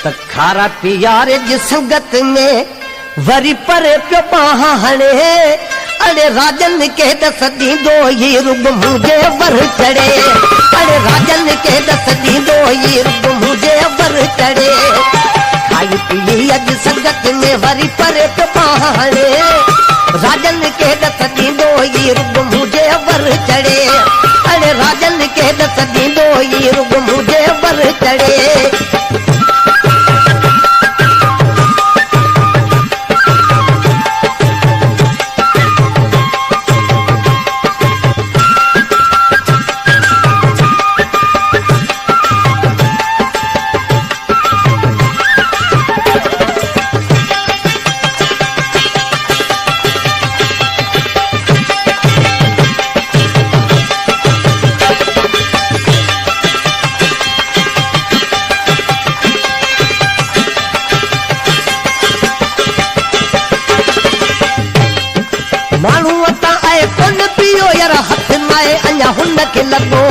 त खारा पियारे जी संगत में वरी परे पियो पाहणे अरे राजन के दस दी दो ही रुग मुझे बर चढ़े अरे राजन के दस दी दो ही रुग मुझे बर चढ़े खाई पी अज संगत में वरी परे पियो पाहणे राजन के दस दी दो ही रुग मुझे बर चढ़े अरे राजन के दस दी दो ही रुग मुझे बर चढ़े मानू अता आए कोन पियो यार हथ माए अञा हुन के लगो